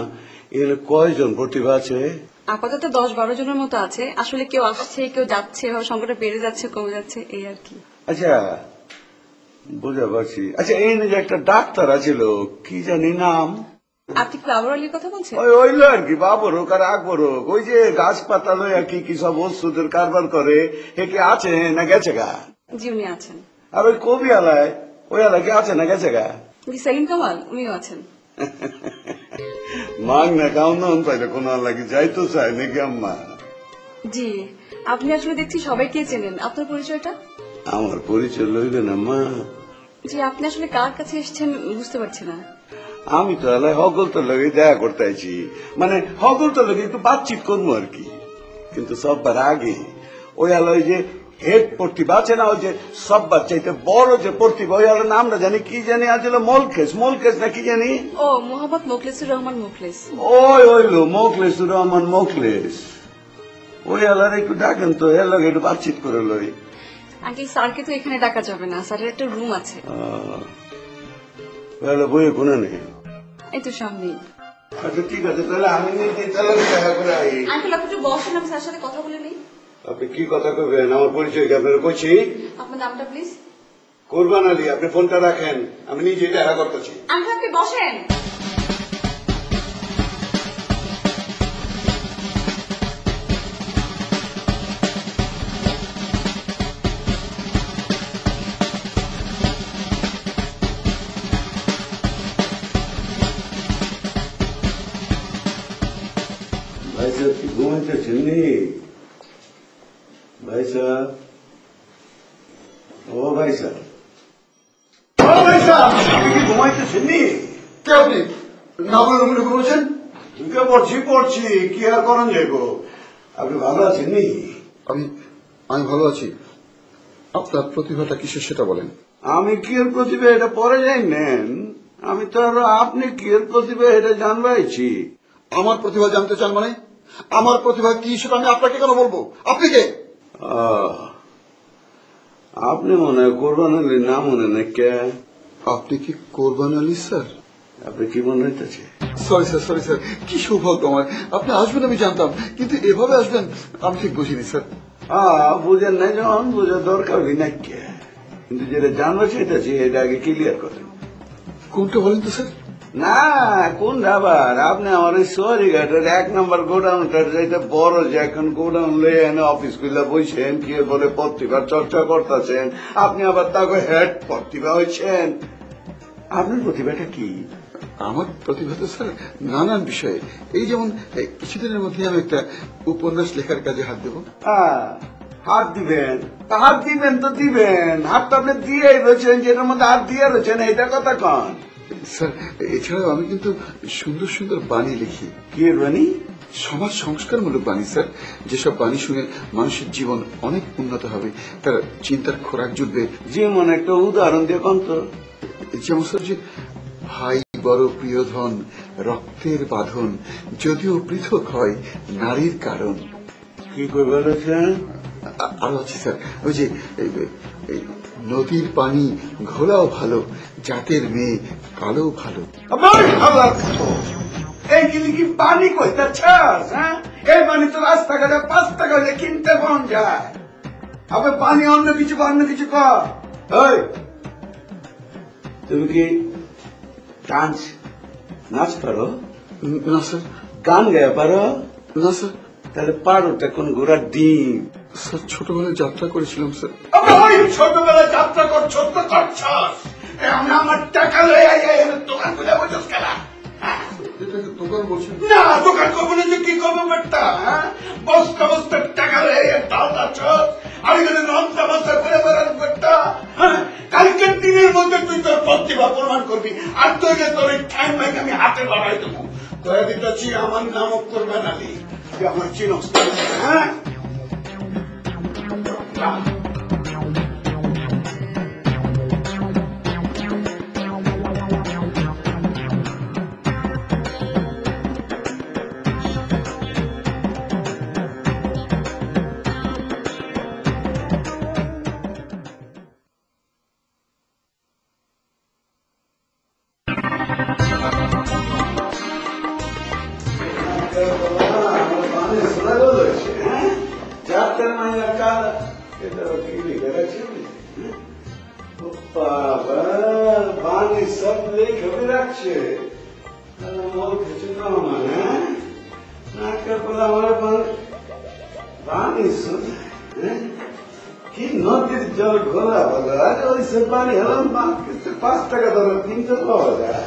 এখানে কয়জন প্রতিভা আছে?
আপাতত 10-12 জনের মতো আছে। আসলে কেউ আসছে কেউ যাচ্ছে, এভাবে সংখ্যাটা বেড়ে যাচ্ছে কমে যাচ্ছে, এই আর কি।
আচ্ছা বুঝা পারছি। আচ্ছা এখানে যে একটা ডাক্তার আছিল, কি জানি নাম?
আপনি কি বাবর আলীর কথা বলছেন?
ওই ওইলো আর কি, বাবর হোক আর আকবর হোক, ওই যে গাছপাতা লইয়া কি কি সব ওষুধের কারবার করে, হে কি আছে না গেছে গা?
জি, উনি আছেন।
আর ওই কবি আলায়, ওই আলায় কি আছে না গেছে গা?
জি, সেলিম কামাল, উনিও আছেন।
মাং না কাউন পাইলে কোন লাগে যাইতো চাই নাকি আম্মা?
জি, আপনি আসলে দেখছি সবাইকে চেনেন। আপনার পরিচয়টা?
আমার পরিচয় লইবেন আম্মা?
জি, আপনি আসলে কার কাছে এসেছেন বুঝতে পারছি না।
আমি তো এলাকায় হগলতার লগে দেখা করতে আইছি, মানে হগলতার লগে একটু বাতচিত করবো আর কি। কিন্তু সববার আগে ওই আলোয় যে হেড প্রতিভা আছে না, ওই যে সববার চাইতে বড় যে প্রতিভা, ওই আলোর নামটা জানি কি জানি আসছিল, মোলকেশ না কি জানি।
ও, মোহাম্মদ মোখলেসুর রহমান মুখলেস।
ওই ওইলো মোখলেসুর রহমান মোখলেস। ওই আলার একটু ডাকেন তো, এর লগে একটু বাতচিত করে লই।
আঙ্কেল, স্যারকে তো এখানে ডাকা যাবে না, স্যারের একটা রুম আছে।
বইয়ে কোনো নেই।
এই তো সামনেই।
আচ্ছা ঠিক আছে, তাহলে আমি নিজে তাহলে দেখা করে আই।
আঙ্কেল, আপনি একটু বসেন, আমি স্যারের সাথে কথা বলে নিই।
আপনি কি কথা কবেন? আমার পরিচয় কি আপনার কইছি?
আপনার নামটা প্লিজ।
কোরবান আলী। আপনি ফোনটা রাখেন, আমি নিজে দেখা করতেছি।
আঙ্কেল, আপনি বসেন।
ভাই সাহেব কি ঘুমাইতেছেন নি? ভাই সাহেব, ও ভাই সাহেব, ও ভাই সাহেব, আপনি কি ঘুমাইতেছেন নি?
কে আপনি? না বলে রুমে ঢুকে পড়েছেন?
ঢুকে পড়ছি কি আর করান যাইব। আপনি ভালো আছেন নি?
আমি আমি ভালো আছি। আপনার প্রতিভাটা কিসের সেটা বলেন।
আমি কি এর প্রতিভা এটা পরে যাই নেন, আমি তো আরো আপনি কি এর প্রতিভা এটা জানবাইছি।
আমার প্রতিভা জানতে চান মানে? আমার প্রতিভা কি সেটা আমি আপনাকে কেন বলবো? আপনি কে?
আপনি মনে হয় কোরবান আলীর নাম মনে নেই কে?
আপনি কি কোরবান আলী স্যার?
আপনি কি মনে হইতেছে?
সরি স্যার, কি সৌভাগ্য আমার। আপনি আসবেন আমি জানতাম, কিন্তু এভাবে আসবেন আমি ঠিক বুঝিনি স্যার।
বুঝেন নাই যখন বুঝার দরকার হই না কে, কিন্তু যেটা জানবো সেটাছি, এটা আগে ক্লিয়ার করেন।
কোনটা বলেন তো স্যার?
না কোন আবার আপনি আমার ওই সরি ঘাটের 1 নম্বর গোডাউনটার যাইতে বড় যে এখন গোডাউন লয়ে এনে অফিস খুলে বইছেন, কি বলে প্রতিভার চর্চা করতেছেন, আপনি আবার তাকে হেড প্রতিভা হয়েছেন। আপনার প্রতিভাটা কি?
আমার প্রতিভা তো স্যার নানান বিষয়ে। এই যেমন কিছুদিনের মধ্যে আমি একটা উপন্যাস লেখার কাজে হাত দেবো।
হাত দিবেন তা হাত দিবেন তো দিবেন, হাত তো আপনি দিয়েই রয়েছেন, যেটার মধ্যে হাত দিয়ে রয়েছেন, এইটা কথা কন।
স্যার এছাড়াও আমি কিন্তু সুন্দর সুন্দর বাণী লিখি।
কি বাণী?
সমাজ সংস্কারমূলক বাণী স্যার, যেসব বাণী শুনে মানুষের জীবন অনেক উন্নত হবে, তার চিন্তার খোরাক জুটবে।
যেমন একটা উদাহরণ দিয়ে কন তো।
যেমন স্যার যে ভাই বড় প্রিয় ধন, রক্তের বাঁধন, যদিও পৃথক হয় নারীর কারণ।
কি করে বলেছেন?
আরো আছে স্যার, ওই যে এই নদীর পানি ঘোলাও ভালো, জাতের মেয়ে কালো ভালো।
এই কি পানি কইতাছাস? হ্যাঁ, এই পানি তো রাস্তাঘাটে 5 টাকা হলে কিনতে পাওয়া যায়। আবার পানি অন্য কিছু কর। ওই তুমি কি ডান্স নাচ পারো?
না স্যার।
গান গায়ে পারো?
না স্যার।
তাহলে পারোটা কোন ঘোড়ার ডিম?
স্যার ছোটবেলায় যাত্রা করেছিলাম স্যার।
ছোটবেলায় যাত্রা করছো তো করছস, আমার টাকা লয়ে দোকান খুলে বসেছ কেনা?
দোকান বলছেন
না, দোকান করবো না যে কি করবো বেটা? বস্তা বস্তা টাকা লয়ে ডাল যাচ্ছ, আর এখানে রন্তা বস্তা করে বেড়ান বেটা। কালকের দিনের মধ্যে তুই তোর প্রতিভা প্রমাণ করবি, আর তুই তোর এই ঠ্যাং ভাই আমি হাতে বাড়াই দেবো। তোরা দিতেছি আমার নামক করবে না, তুই আমার চিনস। হ্যাঁ, सब लेख अभी रखे কি নদীর জল ঘোলা বলো, আরে ওই সে পানি হলাম 5 টাকা ধরো, 300 পাওয়া যায়।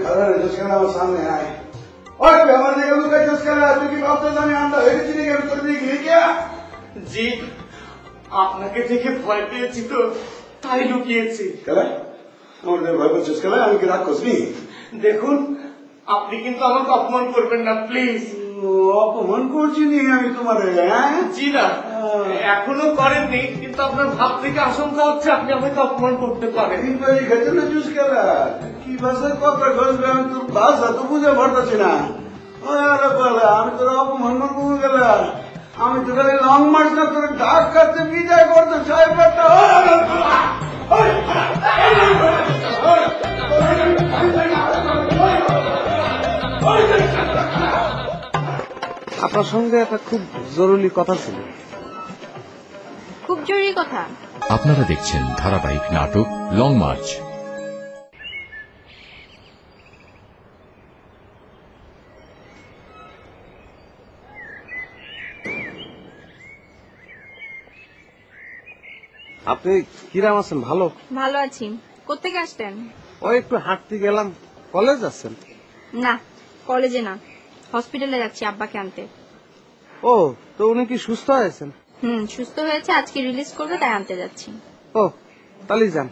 খাবার আমার সামনে আয়। और हमारे जगह में कई जस्करा है, क्योंकि आप तो जाने आंदा है कि नहीं कर दी गई क्या?
জি, আপনাকে দেখে ভয় পেয়েছি তো তাই লুকিয়েছি।
কেলা আমাদের ভয় করছিস কেলা? আমি কি রাগ করছি?
দেখুন, আপনি কিন্তু আমাকে অপমান করবেন না প্লিজ।
অপমান করছি নি আমি তোমার?
জি না, এখনো করেননি, কিন্তু আপনার ভাব থেকে আশঙ্কা হচ্ছে আপনি আমাকে অপমান করতে পারেন।
কি ভাষার কথা বলবে? আমি তোর ভাষা তো বুঝে পারতেছি না। আমি তোর অপমান করবো গেলা? আমি তো খালি লং মার্চ না, তোর ডাক কাটতে বিদায় করতে চাই।
আপনার সঙ্গে একটা খুব জরুরি কথা ছিল।
খুব জরুরি কথা?
আপনারা দেখছেন ধারাবাহিক নাটক লং মার্চ।
আপনি কিরাম আছেন? ভালো
ভালো আছি। কোত্থেকে আসতেন?
ওই একটু হাঁটতে গেলাম। কলেজ আছেন?
না, কলেজে না, হসপিটালে যাচ্ছি আব্বাকে আনতে।
ও, তো উনি কি সুস্থ হয়েছেন?
সুস্থ হয়েছে, আজকে রিলিজ করবে, তাই আনতে যাচ্ছি।
ও, তাহলে যান।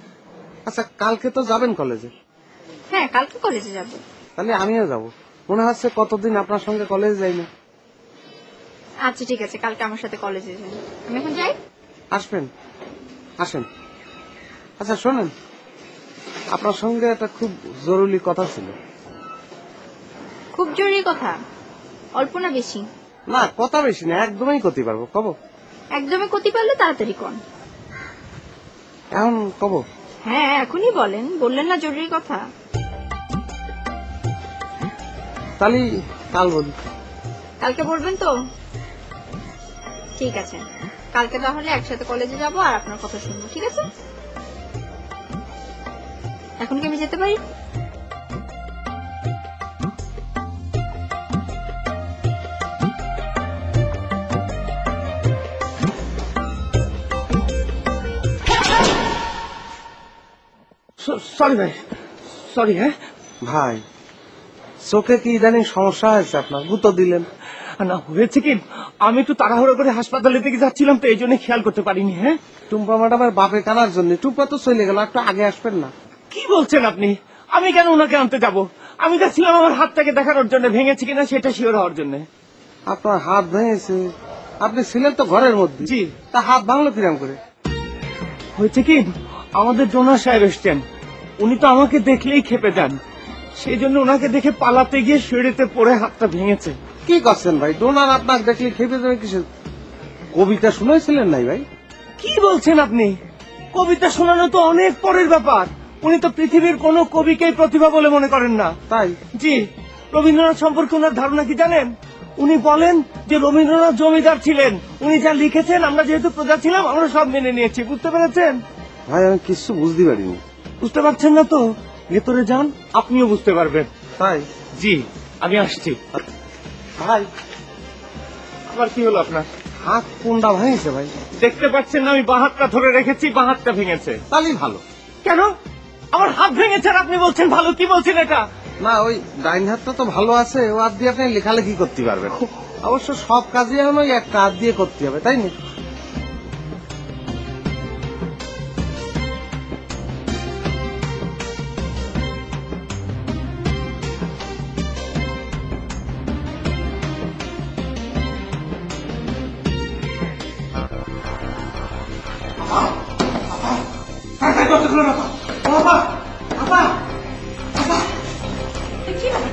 আচ্ছা, কালকে তো যাবেন কলেজে?
হ্যাঁ, কালকে কলেজে যাব।
তাহলে আমিও যাব। মনে হচ্ছে কতদিন আপনার সঙ্গে কলেজে যাই না।
আচ্ছা ঠিক আছে, কালকে আমার সাথে কলেজে যান। আমি এখন যাই।
আসবেন? আসেন। আচ্ছা শোনেন, আপনার সঙ্গে একটা খুব জরুরি কথা ছিল।
খুব জরুরি কথা? অল্প না বেশি?
না, কথা বেশি না, একদমই করতে পারবো। কব?
একদমই করতে পারলে তাড়াতাড়ি কন।
এখন কব?
হ্যাঁ, এখনই বলেন। বললেন না জরুরি কথা?
তাহলে কাল বলি।
কালকে বলবেন তো? ঠিক আছে, কালকে তাহলে একসাথে কলেজে যাব আর আপনার কথা শুনবো। ঠিক আছে? এখন কি আমি যেতে পারি?
সরি ভাই, সরি। হ্যাঁ ভাই, চোখে কি ইদানিং সমস্যা হয়েছে আপনার? গুঁতো দিলেন,
না হয়েছে কি, আমি একটু তাড়াহুড়ো করে হাসপাতালের দিকে যাচ্ছিলাম তো এই জন্য খেয়াল করতে পারিনি। হ্যাঁ,
টুম্পা ম্যাডামের বাপে কানার জন্য টুম্পা তো চলে গেল, একটু আগে আসবেন না?
কি বলছেন আপনি? আমি কেন ওনাকে আনতে যাব? আমি যাচ্ছিলাম আমার হাতটাকে দেখানোর জন্য, ভেঙেছে কিনা সেটা শিওর হওয়ার জন্য।
আপনার হাত ভেঙেছে? আপনি ছিলেন তো ঘরের মধ্যে।
জি।
তা হাত ভাঙলো কিরম করে?
হয়েছে কি, আমাদের ডোনার সাহেব এসছেন, উনি তো আমাকে দেখলেই খেপে যান, সেই জন্য ওনাকে দেখে পালাতে গিয়ে সিঁড়িতে পড়ে হাতটা ভেঙেছে।
কি করছেন ভাই? ডোনার আপনাকে দেখলে খেপে যাবে কিসের? কবিতা শুনেছিলেন নাই ভাই?
কি বলছেন আপনি? কবিতা শোনানো তো অনেক পরের ব্যাপার। উনি তো পৃথিবীর কোন কবিকেই প্রতিভা বলে মনে করেন না।
তাই?
জি। রবীন্দ্রনাথ সম্পর্কে ওনার ধারণা কি জানেন? উনি বলেন যে রবীন্দ্রনাথ জমিদার ছিলেন, উনি যা লিখেছেন আমরা যেহেতু প্রজা ছিলাম আমরা সব মেনে নিয়েছি। বুঝতে পেরেছেন?
ভাই আমি কিছু বুঝতে পারিনি।
বুঝতে পারছেন না তো? ভেতরে যান, আপনিও বুঝতে পারবেন।
তাই?
জি, আমি আসছি।
ভাই
আবার কি হলো আপনার?
হাত কোনটা ভেঙেছে ভাই?
দেখতে পাচ্ছেন না আমি বাঁ হাতটা ধরে রেখেছি, বাঁ হাতটা ভেঙেছে।
তাহলেই ভালো।
কেন? আমার হাত ভেঙেছে আর আপনি বলছেন ভালো? কি বলছেন এটা?
না, ওই ডাইন হাতটা তো ভালো আছে, ও হাত দিয়ে আপনি লেখালেখি করতে পারবেন। অবশ্য সব কাজই এখন ওই একটা হাত দিয়ে করতে হবে, তাই না?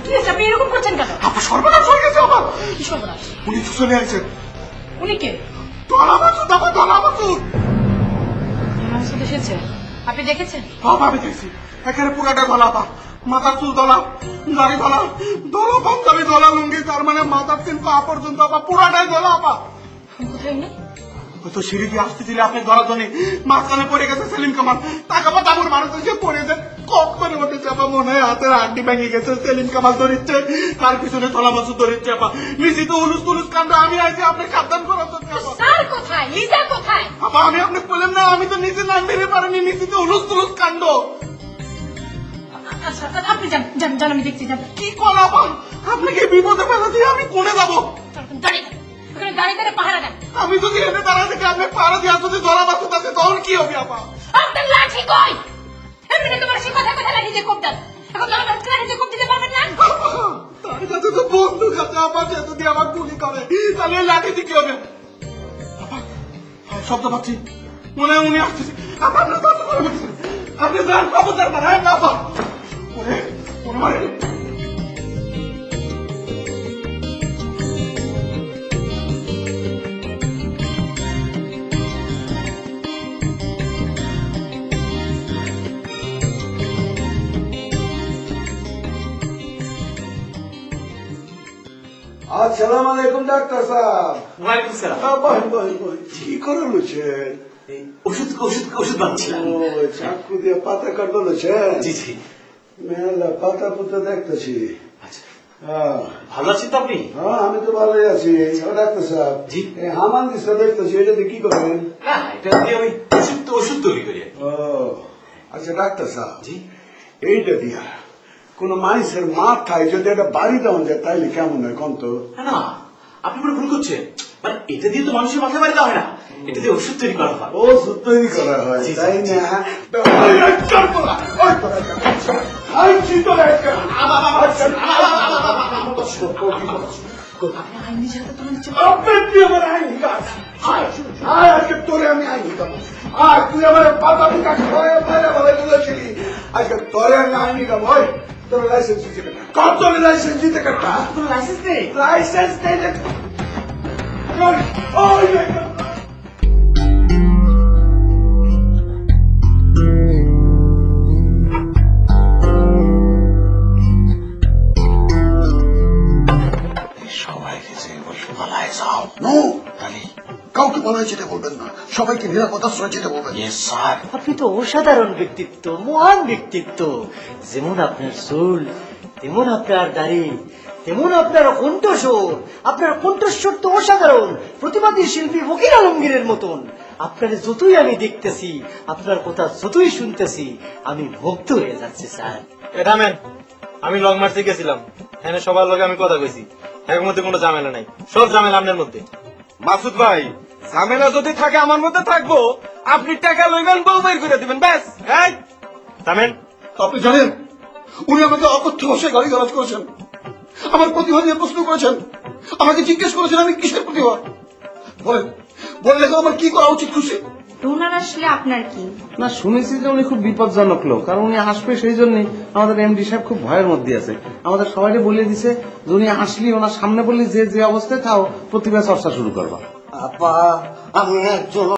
কি হয়েছে? আপনি এরকম করছেন কেন?
আপনার সর্বনাশ হয়ে গেছে আমার।
কি সর্বনাশ?
উনি তো চলে আসছেন।
উনি কে?
দলা মাসুদ, আমার দলা মাসুদ।
মাসুদ এসেছে? আপনি দেখেছেন?
বাবা আমি দেখছি, এখানে পুরাটা গলা পা, মাথার চুল দলা, দাড়ি দলা, দলা পাঞ্জাবি দলা লুঙ্গি, তার মানে মাথার তিন পা পর্যন্ত আপা পুরাটাই দলা আপা।
কোথায় উনি?
তো সিঁড়ি দিয়ে আসতেছিলে আপনি ধরার জন্য মাঝখানে পড়ে গেছে সেলিম কামাল। টাকা পা দাবুর মানুষ এসে পড়ে যায়, কপ করে উঠেছে আপা, মনে হয় হাতের হাড্ডি ভেঙে গেছে। সেলিম কামাল ধরিচ্ছে, তার পিছনে তলা মাসুদ ধরিচ্ছে আপা। নিশ্চিত উলুস তুলুস কাণ্ড। আমি আইছি আপনি সাবধান করার জন্য আপা।
স্যার কোথায়? লিজা কোথায়?
আপা আমি আপনাকে বললাম না, আমি তো নিজে নাম বেরে পারিনি। নিশ্চিত উলুস তুলুস কাণ্ড।
আচ্ছা আপনি যান যান যান, আমি দেখছি। যান।
কি করা আপা? আপনি কি বিপদে ফেলা দিয়ে আমি কোনে যাবো?
দাঁড়িয়ে দাঁড়িয়ে পাহারা দেন।
আমি যদি এনে দাঁড়া থেকে আপনি পাড়া দিয়ে যদি ধরা বাসুদ আছে তখন কি হবে আপা?
আপনার লাঠি কই? এমনি তোমার সে কথা কথা লাঠি দিয়ে কোপ দেন। এখন তো আমার লাঠি দিয়ে কোপ দিতে পারবেন না।
তার কাছে তো বন্দুক আছে আপা, সে যদি আমার গুলি করে তাহলে ওই লাঠি দিয়ে কি হবে? আপা শব্দ পাচ্ছি, মনে হয় উনি আসতেছে। আপা আপনার কত করে বলতেছেন? আপনি যান, খবরদার বাড়ায় না আপা। ওরে ওরে মারে।
আসসালামু আলাইকুম ডাক্তার সাহেব।
ওয়ালাইকুম সালাম।
কি করে লুছেন?
ওষুধ ওষুধ ওষুধ বানাচ্ছিলাম।
ও চাকু দিয়ে পাতা কাটতে লুছেন?
জি জি।
মেলা পাতা পুতা দেখতেছি।
আচ্ছা,
হ্যাঁ
ভালো আছেন তো আপনি?
হ্যাঁ আমি তো ভালোই আছি। ও ডাক্তার সাহেব,
জি।
এই হামান দিশা দেখতেছি, এটা দিয়ে কি করেন?
না, এটা দিয়ে আমি ওষুধ তৈরি করি।
ও আচ্ছা ডাক্তার সাহেব,
জি।
এইটা দিয়া কোন মানুষের মাথায় যদি একটা বাড়ি দেওয়া যায় তাইলে কেমন হয় কন্ত?
না, আপনি মনে ভুল করছেন। মানে এটা দিয়ে তো মানুষের মাথায় বাড়ি দেওয়া হয় না, এটা দিয়ে ওষুধ তৈরি করা হয়।
ওষুধ তৈরি করা হয়,
জি, জি,
তাই
জি।
না?
আইনি সাথে তোমার
তোরে আমি আইনি কাম, আর তুই আমার পাতা পুতা খাওয়াই ভালো বলেছিলি, আজকে তোরে আমি আইনি কাম। ওই তোর লাইসেন্স দিতে কাটা, কত তোর লাইসেন্স দিতে কাটা?
লাইসেন্স নেই?
লাইসেন্স নেই? ওই সবাইকে যে বলছো পালায় যাও। নো তাহলে কাউকে পালায় যেতে বলবেন না, সবাইকে নিরাপদ আশ্রয় যেতে বলবেন।
স্যার, আপনি তো অসাধারণ ব্যক্তিত্ব, মহান ব্যক্তিত্ব। যেমন আপনার চুল, তেমন আপনার দাড়ি, তেমন আপনার কণ্ঠস্বর। আপনার কণ্ঠস্বর তো অসাধারণ, প্রতিবাদী শিল্পী ফকির আলমগীরের মতন। আপনার যতই আমি দেখতেছি, আপনার কথা যতই শুনতেছি, আমি মুগ্ধ হয়ে যাচ্ছি স্যার।
থামেন, আমি লং মার্চে গেছিলাম, এখানে সবার লগে আমি কথা কইছি। এর মধ্যে কোনো ঝামেলা নাই, সব ঝামেলা আপনার মধ্যে।
মাসুদ ভাই, ঝামেলা যদি থাকে আমার মধ্যে থাকবো, আপনি টাকা লইবেন, বউ বের করে দিবেন, ব্যাস। এই
থামেন।
আপনি জানেন উনি আমাকে অকথ্য ভাষায় গালি গালাজ করেছেন, আমার প্রতিভা নিয়ে প্রশ্ন করেছেন, আমাকে জিজ্ঞেস করেছেন আমি কিসের প্রতিভা। বলেন বলে লেখো আমার কি করা উচিত খুশি?
ডোনার আসলে আপনার কি?
না, শুনেছি যে উনি খুব বিপজ্জনক লোক, কারণ উনি আসবে সেই জন্যই আমাদের এমডি সাহেব খুব ভয়ের মধ্যে আছে। আমাদের সবাইকে বলে দিছে যে উনি আসলি ওনার সামনে বললি যে যে অবস্থায় থাও প্রতিভা চর্চা শুরু করবা।
আপা আমি একজন